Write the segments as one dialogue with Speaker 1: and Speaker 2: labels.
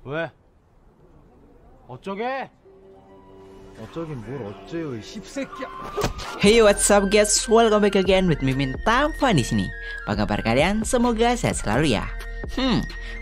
Speaker 1: 왜? 어쩌게? 어쩌긴 뭘 어째요, 이 씹새끼야.
Speaker 2: Hey, what's up guys? Welcome back again with Mimin Tampan di sini. Apa kabar kalian? Semoga sehat selalu ya.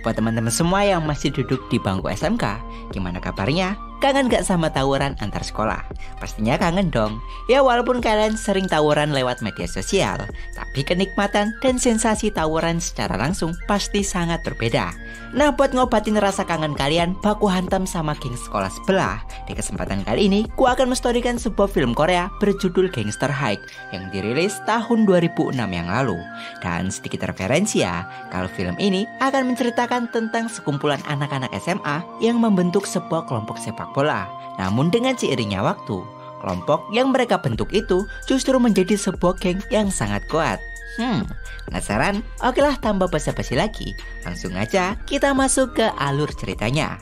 Speaker 2: Buat teman-teman semua yang masih duduk di bangku SMK, gimana kabarnya? Kangen gak sama tawuran antar sekolah? Pastinya kangen dong. Ya walaupun kalian sering tawuran lewat media sosial, tapi kenikmatan dan sensasi tawuran secara langsung pasti sangat berbeda. Nah, buat ngobatin rasa kangen kalian, baku hantam sama geng sekolah sebelah. Di kesempatan kali ini, ku akan mestorikan sebuah film Korea berjudul Gangster High yang dirilis tahun 2006 yang lalu. Dan sedikit referensi ya, kalau film ini akan menceritakan tentang sekumpulan anak-anak SMA yang membentuk sebuah kelompok sepak bola. Namun dengan seiringnya waktu, kelompok yang mereka bentuk itu justru menjadi sebuah geng yang sangat kuat. Penasaran? Oke lah, tanpa basa-basi lagi, langsung aja kita masuk ke alur ceritanya.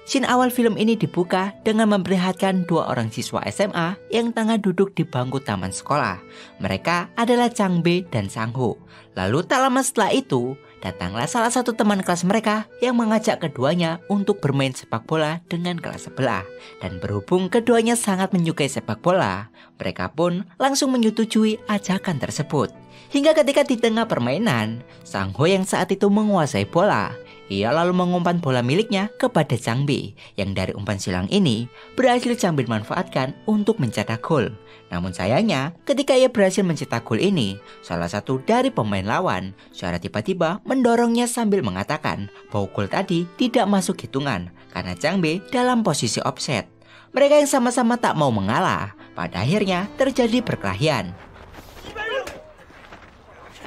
Speaker 2: Scene awal film ini dibuka dengan memperlihatkan dua orang siswa SMA yang tengah duduk di bangku taman sekolah. Mereka adalah Changbe dan Sangho. Lalu tak lama setelah itu, datanglah salah satu teman kelas mereka yang mengajak keduanya untuk bermain sepak bola dengan kelas sebelah. Dan berhubung keduanya sangat menyukai sepak bola, mereka pun langsung menyetujui ajakan tersebut. Hingga ketika di tengah permainan, Sangho yang saat itu menguasai bola, ia lalu mengumpan bola miliknya kepada Changbe, yang dari umpan silang ini berhasil Changbe manfaatkan untuk mencetak gol. Namun sayangnya, ketika ia berhasil mencetak gol ini, salah satu dari pemain lawan secara tiba-tiba mendorongnya sambil mengatakan bahwa gol tadi tidak masuk hitungan karena Changbe dalam posisi offset. Mereka yang sama-sama tak mau mengalah, pada akhirnya terjadi perkelahian.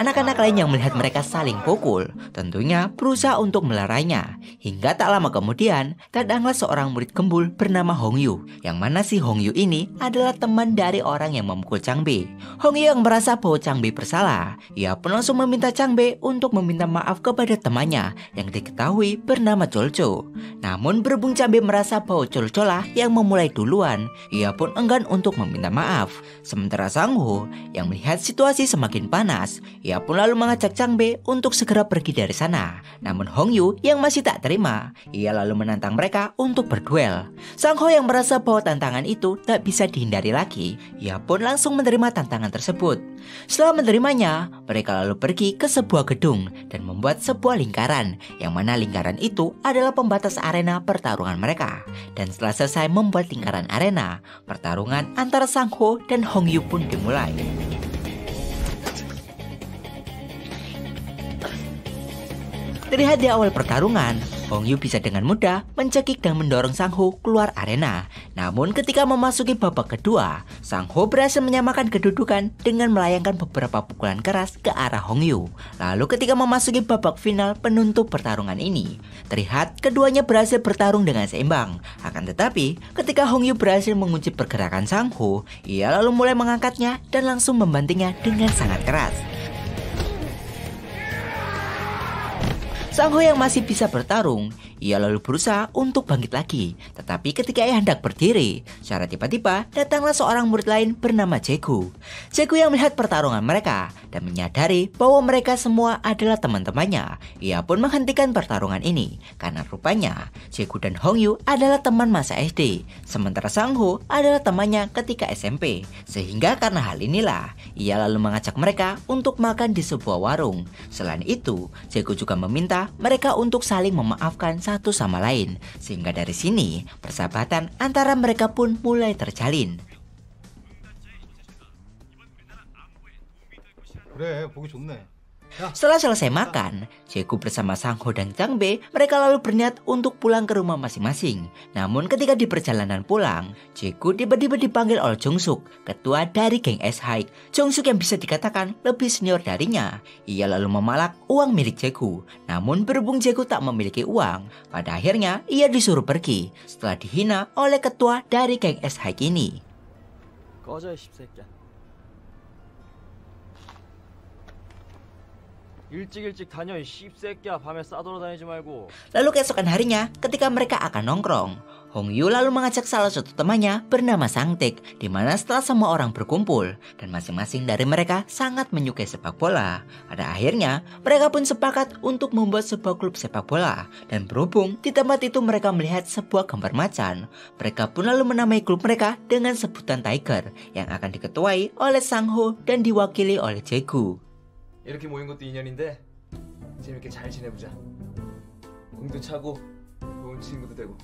Speaker 2: Anak-anak lain yang melihat mereka saling pukul tentunya berusaha untuk melarainya. Hingga tak lama kemudian datanglah seorang murid gembul bernama Hongyu. Yang mana si Hongyu ini adalah teman dari orang yang memukul Changbe. Hongyu yang merasa bahwa Changbe bersalah, ia pun langsung meminta Changbe untuk meminta maaf kepada temannya yang diketahui bernama Cholcho. Namun berhubung Changbe merasa bahwa Cholcho lah yang memulai duluan, ia pun enggan untuk meminta maaf. Sementara Sangho yang melihat situasi semakin panas, ia pun lalu mengajak Changbe untuk segera pergi dari sana. Namun Hongyu yang masih tak terima, ia lalu menantang mereka untuk berduel. Sangho yang merasa bahwa tantangan itu tak bisa dihindari lagi, ia pun langsung menerima tantangan tersebut. Setelah menerimanya, mereka lalu pergi ke sebuah gedung dan membuat sebuah lingkaran, yang mana lingkaran itu adalah pembatas arena pertarungan mereka. Dan setelah selesai membuat lingkaran arena, pertarungan antara Sangho dan Hongyu pun dimulai. Terlihat di awal pertarungan, Hongyu bisa dengan mudah mencekik dan mendorong Sangho keluar arena. Namun ketika memasuki babak kedua, Sangho berhasil menyamakan kedudukan dengan melayangkan beberapa pukulan keras ke arah Hongyu. Lalu ketika memasuki babak final penutup pertarungan ini, terlihat keduanya berhasil bertarung dengan seimbang. Akan tetapi, ketika Hongyu berhasil mengunci pergerakan Sangho, ia lalu mulai mengangkatnya dan langsung membantingnya dengan sangat keras. Sangho yang masih bisa bertarung, ia lalu berusaha untuk bangkit lagi. Tetapi ketika ia hendak berdiri, secara tiba-tiba datanglah seorang murid lain bernama Jaegu. Jaegu yang melihat pertarungan mereka dan menyadari bahwa mereka semua adalah teman-temannya. Ia pun menghentikan pertarungan ini karena rupanya Jaegu dan Hongyu adalah teman masa SD, sementara Sangho adalah temannya ketika SMP. Sehingga karena hal inilah ia lalu mengajak mereka untuk makan di sebuah warung. Selain itu, Jaegu juga meminta mereka untuk saling memaafkan satu sama lain, sehingga dari sini persahabatan antara mereka pun mulai terjalin.
Speaker 1: 그래, 보기 좋네.
Speaker 2: Setelah selesai makan, Jaegu bersama Sangho dan Changbe mereka lalu berniat untuk pulang ke rumah masing-masing. Namun ketika di perjalanan pulang, Jaegu tiba-tiba dipanggil oleh Jongsuk, ketua dari geng S-High. Jongsuk yang bisa dikatakan lebih senior darinya. Ia lalu memalak uang milik Jaegu. Namun berhubung Jaegu tak memiliki uang, pada akhirnya ia disuruh pergi setelah dihina oleh ketua dari geng S-High ini.
Speaker 1: 꺼져, 이 씹새끼야. 일찍 다녀 이 씹새끼야. 밤에 싸돌아다니지 말고.
Speaker 2: Lalu keesokan harinya, ketika mereka akan nongkrong, Hongyu lalu mengajak salah satu temannya bernama Sangtaek, di mana setelah semua orang berkumpul dan masing-masing dari mereka sangat menyukai sepak bola. Pada akhirnya, mereka pun sepakat untuk membuat sebuah klub sepak bola. Dan berhubung di tempat itu mereka melihat sebuah gambar macan, mereka pun lalu menamai klub mereka dengan sebutan Tiger yang akan diketuai oleh Sang-ho dan diwakili oleh Jae-gu.
Speaker 3: 이렇게 모인 것도 인연인데 재밌게 잘 지내보자. 공도 차고 좋은 친구도 되고.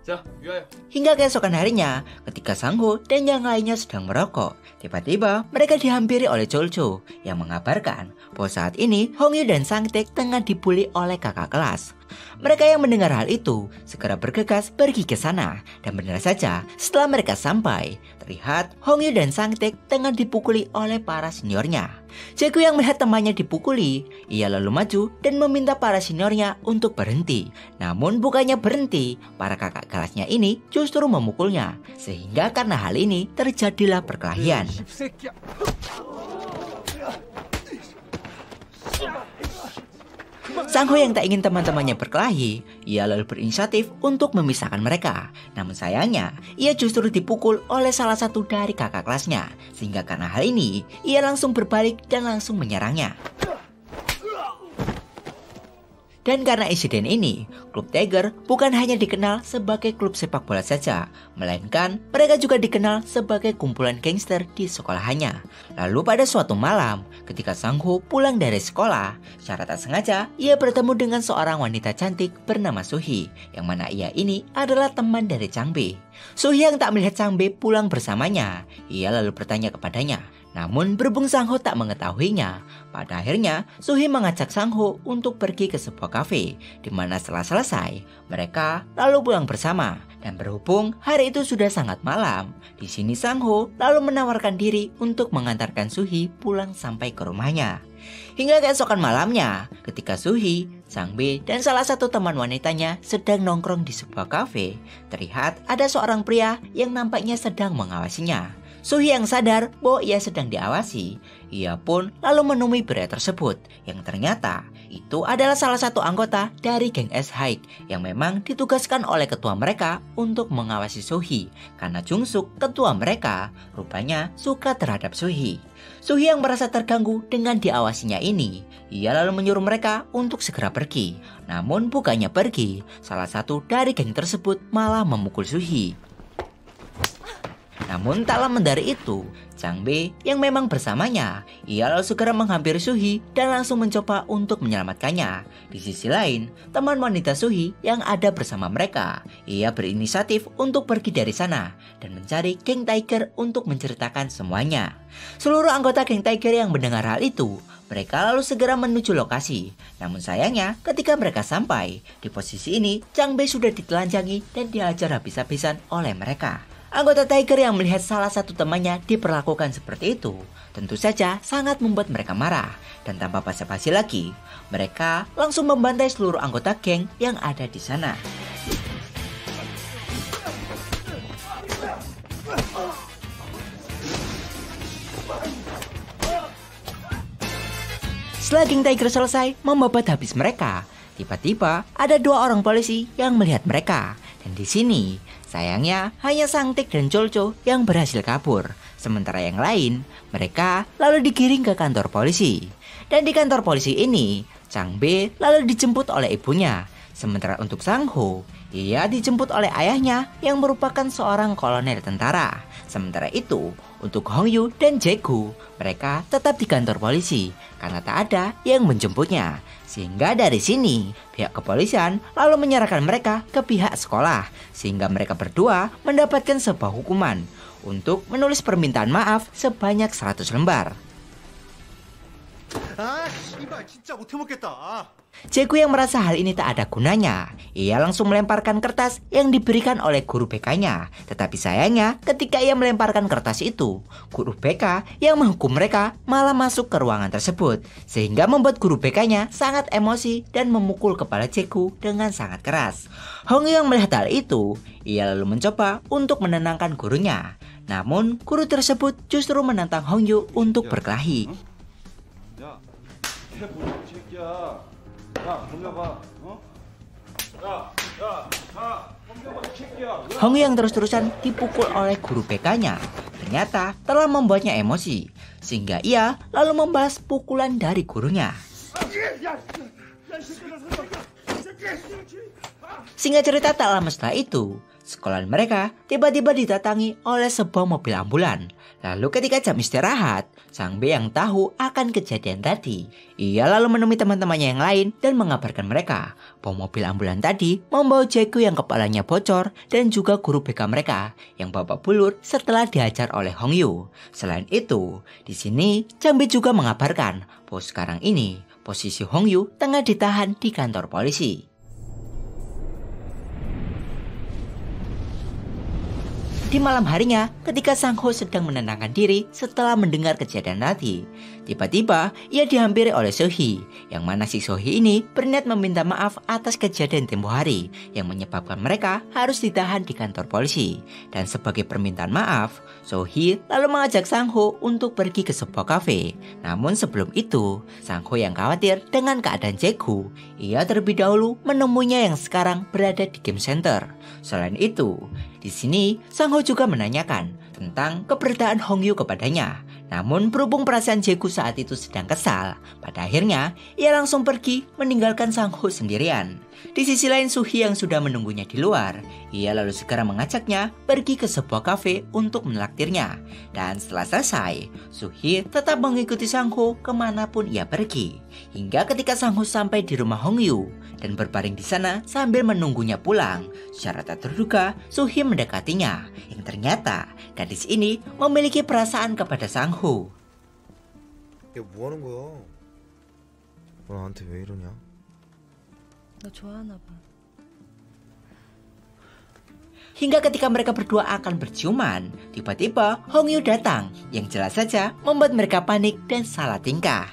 Speaker 3: 자, 위하여.
Speaker 2: Hingga keesokan harinya, ketika Sang-ho dan yang lainnya sedang merokok, tiba-tiba mereka dihampiri oleh Chol-cho yang mengabarkan bahwa saat ini Hongyu dan Sangtaek tengah dibully oleh kakak kelas. Mereka yang mendengar hal itu segera bergegas pergi ke sana, dan benar saja setelah mereka sampai, terlihat Hongyu dan Sangtaek tengah dipukuli oleh para seniornya. Jae-gu yang melihat temannya dipukuli, ia lalu maju dan meminta para seniornya untuk berhenti. Namun bukannya berhenti, para kakak kelasnya ini justru memukulnya, sehingga karena hal ini terjadilah perkelahian.
Speaker 1: 씹새끼야.
Speaker 2: Sang-ho yang tak ingin teman-temannya berkelahi, ia lalu berinisiatif untuk memisahkan mereka. Namun sayangnya, ia justru dipukul oleh salah satu dari kakak kelasnya. Sehingga karena hal ini, ia langsung berbalik dan langsung menyerangnya. Dan karena insiden ini, klub Tiger bukan hanya dikenal sebagai klub sepak bola saja, melainkan mereka juga dikenal sebagai kumpulan gangster di sekolahannya. Lalu pada suatu malam, ketika Sang-ho pulang dari sekolah, secara tak sengaja ia bertemu dengan seorang wanita cantik bernama Suhi, yang mana ia ini adalah teman dari Changbe. Suhi yang tak melihat Changbe pulang bersamanya, ia lalu bertanya kepadanya. Namun berhubung Sang-ho tak mengetahuinya, pada akhirnya Suhi mengajak Sang-ho untuk pergi ke sebuah kafe, di mana setelah selesai, mereka lalu pulang bersama. Dan berhubung hari itu sudah sangat malam, di sini Sang-ho lalu menawarkan diri untuk mengantarkan Suhi pulang sampai ke rumahnya. Hingga keesokan malamnya, ketika Suhi, Changbe, dan salah satu teman wanitanya sedang nongkrong di sebuah kafe, terlihat ada seorang pria yang nampaknya sedang mengawasinya. Suhi yang sadar bahwa ia sedang diawasi, ia pun lalu menemui pria tersebut yang ternyata itu adalah salah satu anggota dari geng S-Hide yang memang ditugaskan oleh ketua mereka untuk mengawasi Suhi karena Jung-suk, ketua mereka, rupanya suka terhadap Suhi. Suhi yang merasa terganggu dengan diawasinya ini, ia lalu menyuruh mereka untuk segera pergi. Namun bukannya pergi, salah satu dari geng tersebut malah memukul Suhi. Namun tak lama dari itu, Changbe yang memang bersamanya, ia lalu segera menghampiri Suhi dan langsung mencoba untuk menyelamatkannya. Di sisi lain, teman wanita Suhi yang ada bersama mereka, ia berinisiatif untuk pergi dari sana dan mencari geng Tiger untuk menceritakan semuanya. Seluruh anggota geng Tiger yang mendengar hal itu, mereka lalu segera menuju lokasi. Namun sayangnya, ketika mereka sampai, di posisi ini Changbe sudah ditelanjangi dan dihajar habis-habisan oleh mereka. Anggota Tiger yang melihat salah satu temannya diperlakukan seperti itu, tentu saja sangat membuat mereka marah. Dan tanpa basa-basi lagi, mereka langsung membantai seluruh anggota geng yang ada di sana. Setelah geng Tiger selesai membabat habis mereka, tiba-tiba ada dua orang polisi yang melihat mereka. Dan di sini, sayangnya hanya Sangtaek dan Chol-cho yang berhasil kabur. Sementara yang lain, mereka lalu digiring ke kantor polisi. Dan di kantor polisi ini, Changbe lalu dijemput oleh ibunya. Sementara untuk Sang-ho, ia dijemput oleh ayahnya yang merupakan seorang kolonel tentara. Sementara itu, untuk Hongyu dan Jae-gu, mereka tetap di kantor polisi karena tak ada yang menjemputnya. Sehingga dari sini, pihak kepolisian lalu menyerahkan mereka ke pihak sekolah. Sehingga mereka berdua mendapatkan sebuah hukuman untuk menulis permintaan maaf sebanyak 100 lembar. Jae-gu yang merasa hal ini tak ada gunanya, ia langsung melemparkan kertas yang diberikan oleh guru BK-nya. Tetapi sayangnya ketika ia melemparkan kertas itu, guru BK yang menghukum mereka malah masuk ke ruangan tersebut. Sehingga membuat guru BK-nya sangat emosi dan memukul kepala Jae-gu dengan sangat keras. Hongyu yang melihat hal itu, ia lalu mencoba untuk menenangkan gurunya. Namun guru tersebut justru menantang Hongyu untuk berkelahi.
Speaker 4: 해보자 이 새끼야. 야 덤벼봐. 어? 야 덤벼봐 이 새끼야.
Speaker 2: Hongyu yang terus-terusan dipukul oleh guru BK-nya ternyata telah membuatnya emosi, sehingga ia lalu membalas pukulan dari gurunya. Singkat cerita, tak lama setelah itu, sekolah mereka tiba-tiba didatangi oleh sebuah mobil ambulan. Lalu ketika jam istirahat, Sang B yang tahu akan kejadian tadi, ia lalu menemui teman-temannya yang lain dan mengabarkan mereka bahwa mobil ambulan tadi membawa Jaeku yang kepalanya bocor dan juga guru BK mereka yang babak belur setelah dihajar oleh Hongyu. Selain itu, di sini Sang B juga mengabarkan bahwa sekarang ini posisi Hongyu tengah ditahan di kantor polisi. Di malam harinya, ketika Sang Ho sedang menenangkan diri setelah mendengar kejadian tadi, tiba-tiba ia dihampiri oleh Sohee, yang mana si Sohee ini berniat meminta maaf atas kejadian tempo hari yang menyebabkan mereka harus ditahan di kantor polisi. Dan sebagai permintaan maaf, Sohee lalu mengajak Sang Ho untuk pergi ke sebuah kafe. Namun sebelum itu, Sang Ho yang khawatir dengan keadaan Jaeku, ia terlebih dahulu menemuinya yang sekarang berada di game center. Selain itu, di sini Sang Ho juga menanyakan tentang keberadaan Hongyu kepadanya. Namun berhubung perasaan Jaeku saat itu sedang kesal, pada akhirnya ia langsung pergi meninggalkan Sang Ho sendirian. Di sisi lain, Sohee yang sudah menunggunya di luar, ia lalu segera mengajaknya pergi ke sebuah kafe untuk menelaktirnya. Dan setelah selesai, Sohee tetap mengikuti Sang Ho kemanapun ia pergi. Hingga ketika Sang Ho sampai di rumah Hongyu dan berbaring di sana sambil menunggunya pulang, secara tak terduga Sohee mendekatinya, yang ternyata gadis ini memiliki perasaan kepada Sang Ho.
Speaker 1: 야, 뭐 하는 거야? 너 나한테 왜 이러냐?
Speaker 5: 너 좋아하나 봐.
Speaker 2: Hingga ketika mereka berdua akan berciuman, tiba-tiba Hongyu datang, yang jelas saja membuat mereka panik dan salah tingkah.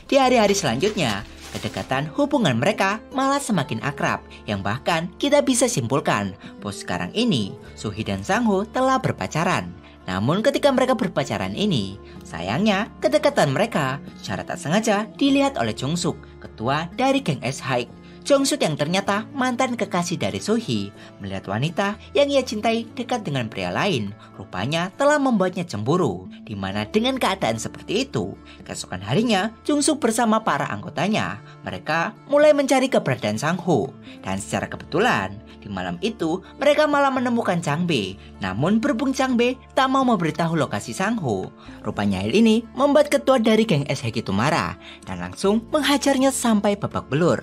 Speaker 2: Di hari-hari selanjutnya, kedekatan hubungan mereka malah semakin akrab, yang bahkan kita bisa simpulkan bahwa sekarang ini Sohee dan Sang Ho telah berpacaran. Namun ketika mereka berpacaran ini, sayangnya kedekatan mereka secara tak sengaja dilihat oleh Jong-suk, ketua dari geng S-Hike. Jong-suk yang ternyata mantan kekasih dari Sohee melihat wanita yang ia cintai dekat dengan pria lain, rupanya telah membuatnya cemburu. Dimana dengan keadaan seperti itu, keesokan harinya Jong-suk bersama para anggotanya, mereka mulai mencari keberadaan Sang Ho. Dan secara kebetulan, di malam itu mereka malah menemukan Chang B. Namun berhubung Chang B tak mau memberitahu lokasi Sang Ho, rupanya hal ini membuat ketua dari geng S-Hike itu marah dan langsung menghajarnya sampai babak belur.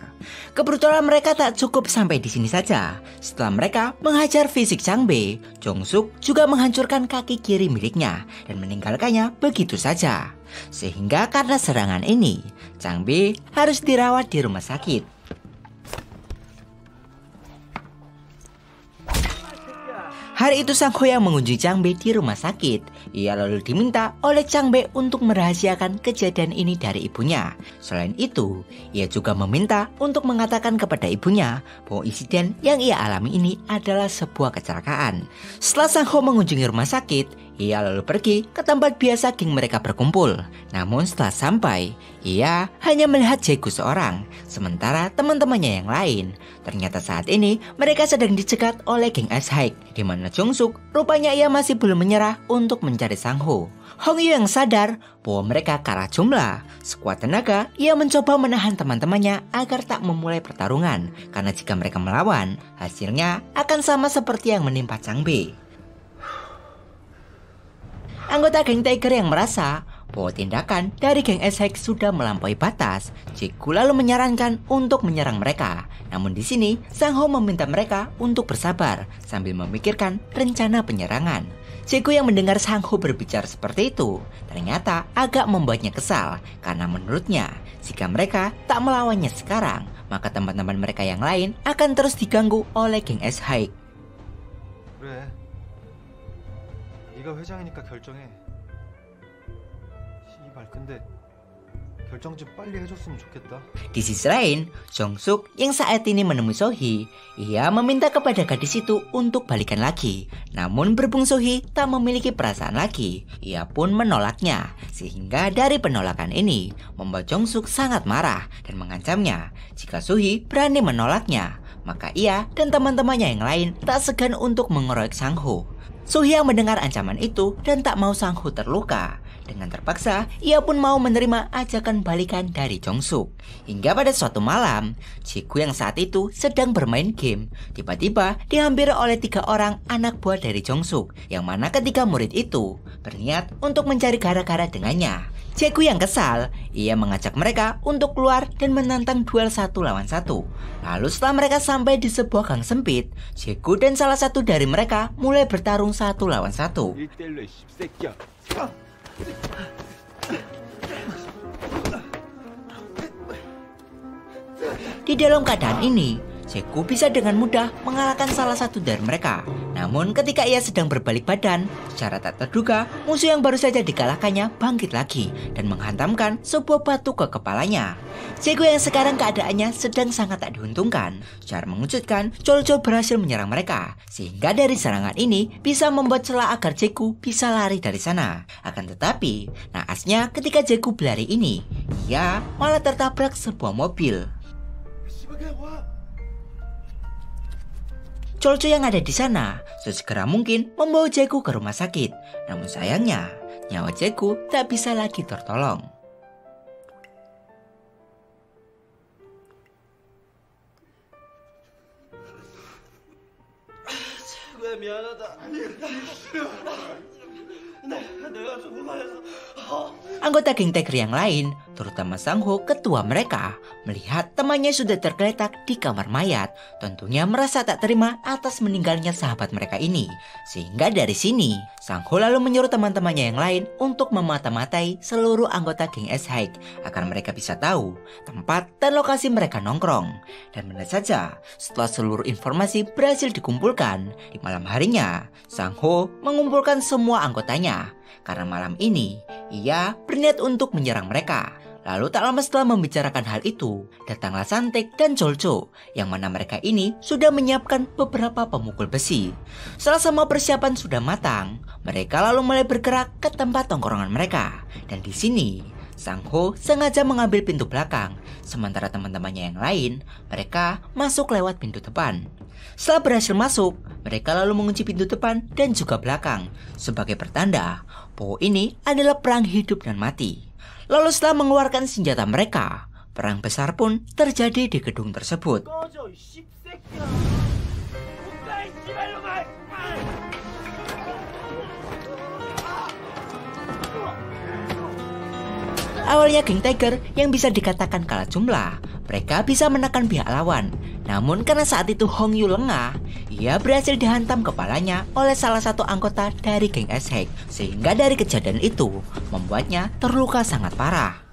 Speaker 2: Kebetulan mereka tak cukup sampai di sini saja. Setelah mereka menghajar fisik Chang B, Jong-suk juga menghancurkan kaki kiri miliknya dan meninggalkannya begitu saja. Sehingga karena serangan ini, Chang B harus dirawat di rumah sakit. Hari itu Sang Ho yang mengunjungi Chang B di rumah sakit. Ia lalu diminta oleh Chang B untuk merahasiakan kejadian ini dari ibunya. Selain itu, ia juga meminta untuk mengatakan kepada ibunya bahwa insiden yang ia alami ini adalah sebuah kecelakaan. Setelah Sang Ho mengunjungi rumah sakit, ia lalu pergi ke tempat biasa geng mereka berkumpul. Namun setelah sampai, ia hanya melihat Jaeku seorang, sementara teman-temannya yang lain. Ternyata saat ini mereka sedang dicegat oleh geng S-Hike, di mana Jong-suk rupanya ia masih belum menyerah untuk mencari Sang Ho. Hongyu yang sadar bahwa mereka kalah jumlah, sekuat tenaga ia mencoba menahan teman-temannya agar tak memulai pertarungan, karena jika mereka melawan, hasilnya akan sama seperti yang menimpa Chang B. Anggota geng Tiger yang merasa bahwa tindakan dari geng S-Hike sudah melampaui batas, Jaeku lalu menyarankan untuk menyerang mereka. Namun di sini Sang Ho meminta mereka untuk bersabar sambil memikirkan rencana penyerangan. Jaeku yang mendengar Sang Ho berbicara seperti itu ternyata agak membuatnya kesal, karena menurutnya jika mereka tak melawannya sekarang, maka teman-teman mereka yang lain akan terus diganggu oleh geng S-Hike.
Speaker 1: 그래. 네가 회장이니까 결정해. 씨발 근데 결정 좀 빨리 해줬으면 좋겠다.
Speaker 2: Di sisi lain, Jong-suk yang saat ini menemui Sohee, ia meminta kepada gadis itu untuk balikan lagi. Namun berhubung Sohee tak memiliki perasaan lagi, ia pun menolaknya. Sehingga dari penolakan ini, membuat Jong-suk sangat marah dan mengancamnya jika Sohee berani menolaknya, maka ia dan teman-temannya yang lain tak segan untuk mengeroyok Sang-ho. Sohee yang mendengar ancaman itu dan tak mau Sang-ho terluka. Dengan terpaksa, ia pun mau menerima ajakan balikan dari Jong-suk. Hingga pada suatu malam, Jae-gu yang saat itu sedang bermain game, tiba-tiba dihampiri oleh 3 orang anak buah dari Jong-suk, yang mana ketiga murid itu berniat untuk mencari gara-gara dengannya. Jae-gu yang kesal, ia mengajak mereka untuk keluar dan menantang duel 1 lawan 1. Lalu setelah mereka sampai di sebuah gang sempit, Jae-gu dan salah satu dari mereka mulai bertarung 1 lawan 1.
Speaker 4: 1대1로 이 씹새끼야.
Speaker 2: Di dalam keadaan ini, Jae-gu bisa dengan mudah mengalahkan salah satu dari mereka. Namun ketika ia sedang berbalik badan, secara tak terduga, musuh yang baru saja dikalahkannya bangkit lagi dan menghantamkan sebuah batu ke kepalanya. Jae-gu yang sekarang keadaannya sedang sangat tak diuntungkan. Secara mengejutkan, Chol-chol berhasil menyerang mereka, sehingga dari serangan ini bisa membuat celah agar Jae-gu bisa lari dari sana. Akan tetapi, naasnya ketika Jae-gu berlari ini, ia malah tertabrak sebuah mobil. Chol-chol yang ada di sana sesegera mungkin membawa Jae-gu ke rumah sakit. Namun sayangnya, nyawa Jae-gu tak bisa lagi tertolong.
Speaker 6: 왜 미안하다. 내가 정말해서.
Speaker 2: Anggota geng Tiger yang lain, terutama Sang-ho, ketua mereka, melihat temannya sudah tergeletak di kamar mayat, tentunya merasa tak terima atas meninggalnya sahabat mereka ini. Sehingga dari sini, Sang-ho lalu menyuruh teman-temannya yang lain untuk memata-matai seluruh anggota geng S-Hike agar mereka bisa tahu tempat dan lokasi mereka nongkrong. Dan benar saja, setelah seluruh informasi berhasil dikumpulkan, di malam harinya, Sang-ho mengumpulkan semua anggotanya. Karena malam ini, ia berniat untuk menyerang mereka. Lalu tak lama setelah membicarakan hal itu, datanglah Santaek dan Chol-chol, yang mana mereka ini sudah menyiapkan beberapa pemukul besi. Setelah semua persiapan sudah matang, mereka lalu mulai bergerak ke tempat tongkrongan mereka. Dan di sini, Sang-ho sengaja mengambil pintu belakang, sementara teman-temannya yang lain, mereka masuk lewat pintu depan. Setelah berhasil masuk, mereka lalu mengunci pintu depan dan juga belakang, sebagai pertanda bahwa ini adalah perang hidup dan mati. Lalu setelah mengeluarkan senjata mereka, perang besar pun terjadi di gedung tersebut.
Speaker 6: 꺼져 이 씹새끼야. 국가 이 씨발놈아.
Speaker 2: Awalnya geng Tiger yang bisa dikatakan kalah jumlah, mereka bisa menekan pihak lawan. Namun karena saat itu Hong Yu lengah, ia berhasil dihantam kepalanya oleh salah satu anggota dari geng S-Hike, sehingga dari kejadian itu membuatnya terluka sangat parah.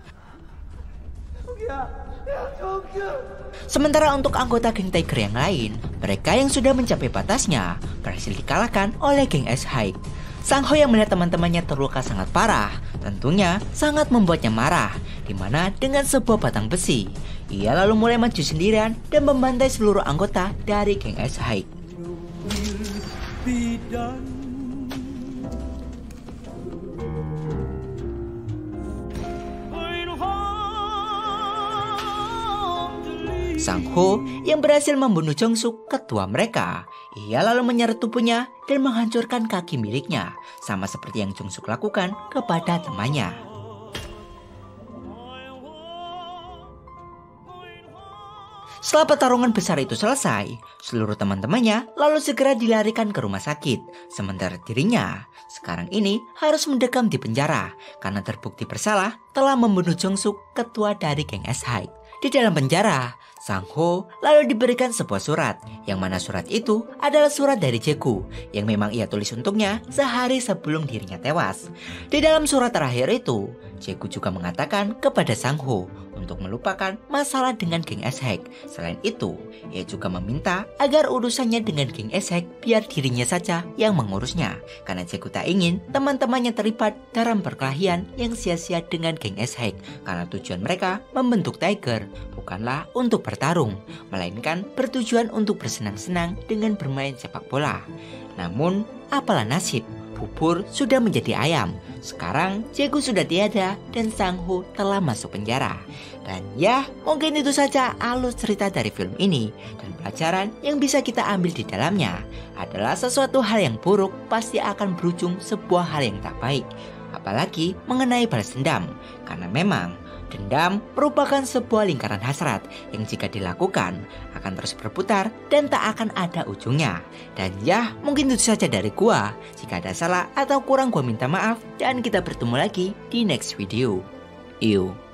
Speaker 2: Sementara untuk anggota geng Tiger yang lain, mereka yang sudah mencapai batasnya berhasil dikalahkan oleh geng S-Hike. Sang-ho yang melihat teman-temannya terluka sangat parah, tentunya sangat membuatnya marah, dimana dengan sebuah batang besi, ia lalu mulai maju sendirian dan membantai seluruh anggota dari geng S-Hike. Sang-ho yang berhasil membunuh Jong-suk, ketua mereka, ia lalu menyeret tubuhnya dan menghancurkan kaki miliknya, sama seperti yang Jong-suk lakukan kepada temannya. Setelah pertarungan besar itu selesai, seluruh teman-temannya lalu segera dilarikan ke rumah sakit. Sementara dirinya sekarang ini harus mendekam di penjara karena terbukti bersalah telah membunuh Jong-suk, ketua dari geng S-Hike. Di dalam penjara, Sang Ho lalu diberikan sebuah surat, yang mana surat itu adalah surat dari Jae-gu yang memang ia tulis untuknya sehari sebelum dirinya tewas. Di dalam surat terakhir itu, Jae-gu juga mengatakan kepada Sang Ho untuk melupakan masalah dengan geng S-Hack. Selain itu, ia juga meminta agar urusannya dengan geng S-Hack biar dirinya saja yang mengurusnya, karena Jae-gu tak ingin teman-temannya terlibat dalam perkelahian yang sia-sia dengan geng S-Hack, karena tujuan mereka membentuk Tiger bukanlah untuk bertarung, melainkan bertujuan untuk bersenang-senang dengan bermain sepak bola. Namun, apalah nasib, bubur sudah menjadi ayam. Sekarang Jae-gu sudah tiada dan Sang Ho telah masuk penjara. Dan ya, mungkin itu saja alur cerita dari film ini. Dan pelajaran yang bisa kita ambil di dalamnya adalah sesuatu hal yang buruk pasti akan berujung sebuah hal yang tak baik. Apalagi mengenai balas dendam, karena memang dendam merupakan sebuah lingkaran hasrat yang jika dilakukan akan terus berputar dan tak akan ada ujungnya. Dan ya, mungkin itu saja dari gua. Jika ada salah atau kurang gua minta maaf, dan kita bertemu lagi di next video. Ew.